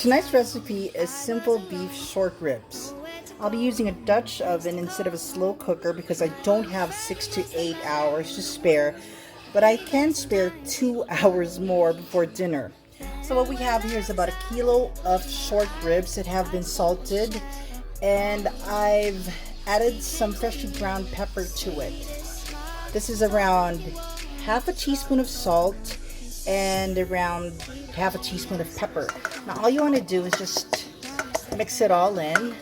Tonight's recipe is simple beef short ribs. I'll be using a Dutch oven instead of a slow cooker because I don't have 6 to 8 hours to spare, but I can spare 2 hours more before dinner. So what we have here is about a kilo of short ribs that have been salted, and I've added some freshly ground pepper to it. This is around half a teaspoon of salt and around half a teaspoon of pepper. Now all you want to do is just mix it all in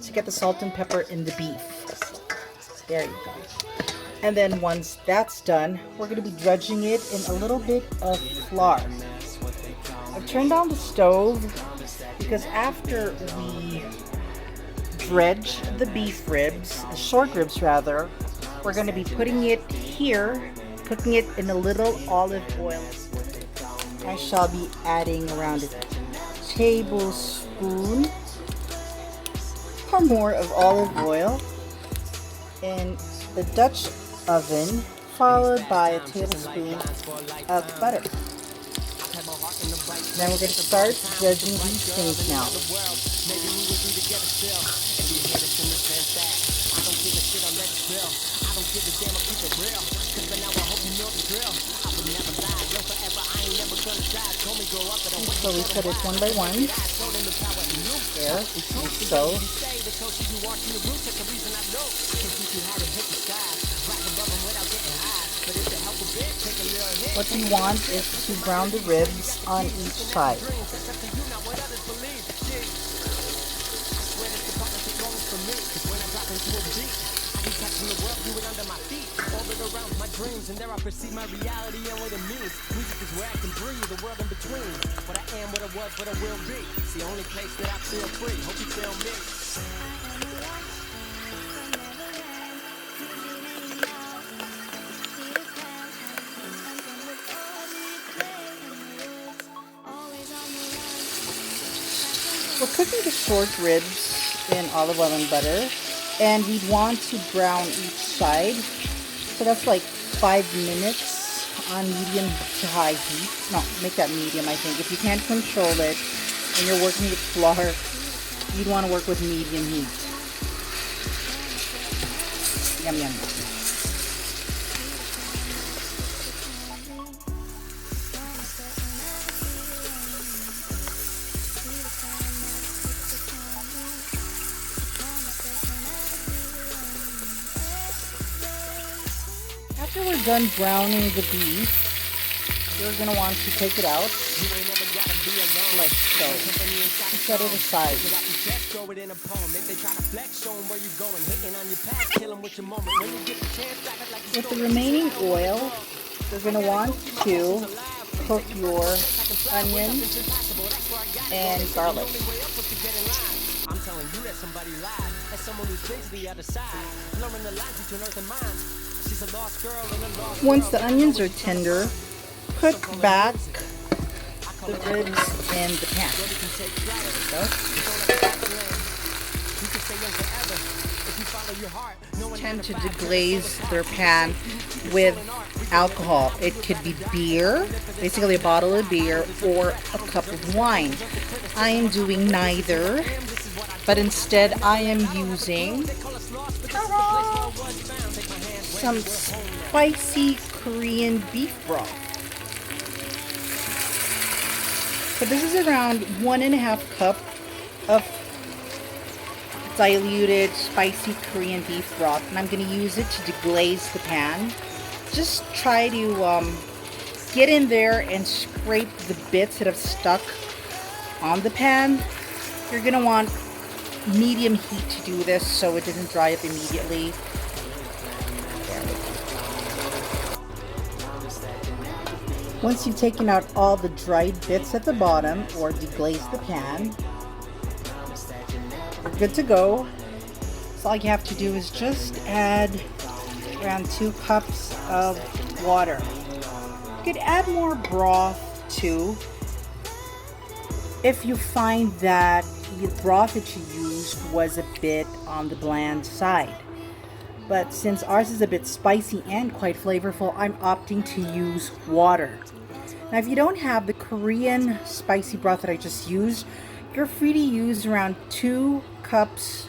to get the salt and pepper in the beef. There you go. And then once that's done, we're going to be dredging it in a little bit of flour. I've turned on the stove because after we dredge the beef ribs, the short ribs rather, we're going to be putting it here, cooking it in a little olive oil. I shall be adding around a tablespoon or more of olive oil in the Dutch oven, followed by a tablespoon of butter. Then we're going to start dredging these things now. So we put it one by one. There, like so. What we want is to brown the ribs on each side. And there I perceive my reality and what it means. Music is where I can breathe, the world in between. What I am, what I was, what I will be. It's the only place that I feel free. Hope you feel me. We're cooking the short ribs in olive oil and butter, and we want to brown each side. So that's like 5 minutes on medium to high heat. No, make that medium, I think. If you can't control it and you're working with flour, you'd want to work with medium heat. Yum, yum. After we're done browning the beef, you're going to want to take it out, like so, and set it aside. With the remaining oil, you're going to want to cook your onions and garlic. I'm telling you that somebody lied. As someone who's been to the other side, blurring the lines between earth and mind. She's a lost girl and a lost. Once the onions are tender, put back the ribs in the pan. Tend to deglaze their pan with alcohol. It could be beer, basically a bottle of beer, or a cup of wine. I am doing neither, but instead I am using some spicy Korean beef broth. So this is around 1.5 cup of diluted spicy Korean beef broth, and I'm going to use it to deglaze the pan. Just try to get in there and scrape the bits that have stuck on the pan. You're going to want medium heat to do this so it doesn't dry up immediately. There we go. Once you've taken out all the dried bits at the bottom or deglazed the pan, we're good to go. So all you have to do is just add around 2 cups of water. You could add more broth too if you find that the broth that you used was a bit on the bland side. But since ours is a bit spicy and quite flavorful, I'm opting to use water. Now if you don't have the Korean spicy broth that I just used, You're free to use around 2 cups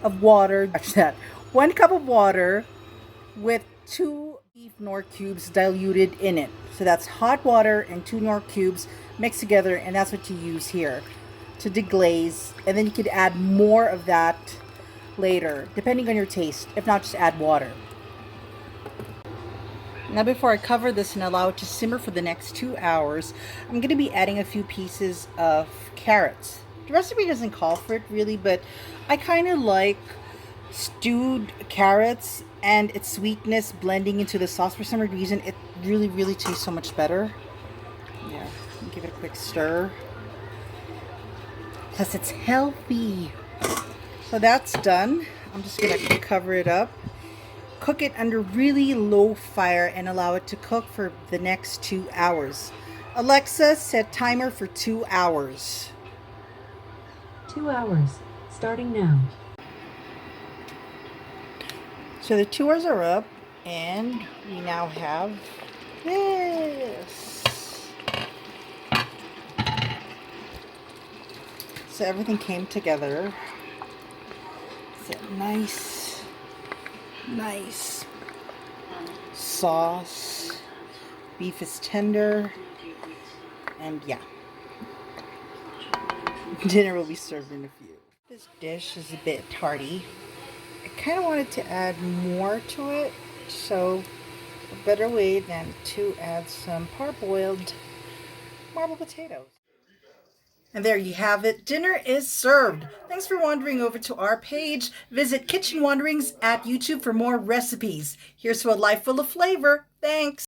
of water. Watch that. 1 cup of water with 2 beef Knorr cubes diluted in it. So that's hot water and 2 Knorr cubes mixed together, and that's what you use here to deglaze. And then you could add more of that later, depending on your taste. If not, just add water. Now before I cover this and allow it to simmer for the next 2 hours, I'm going to be adding a few pieces of carrots. The recipe doesn't call for it really, but I kind of like stewed carrots and its sweetness blending into the sauce. For some reason, it really tastes so much better. Yeah, give it a quick stir. Plus it's healthy. So that's done. I'm just going to cover it up. Cook it under really low fire and allow it to cook for the next 2 hours. Alexa, set timer for 2 hours. 2 hours, starting now. So the 2 hours are up, and we now have this. So everything came together. It's a nice sauce. Beef is tender, and yeah, dinner will be served in a few. This dish is a bit tardy. I kind of wanted to add more to it, so a better way than to add some parboiled marble potatoes. And there you have it. Dinner is served. Thanks for wandering over to our page. Visit Kitchen Wanderings at YouTube for more recipes. Here's to a life full of flavor. Thanks.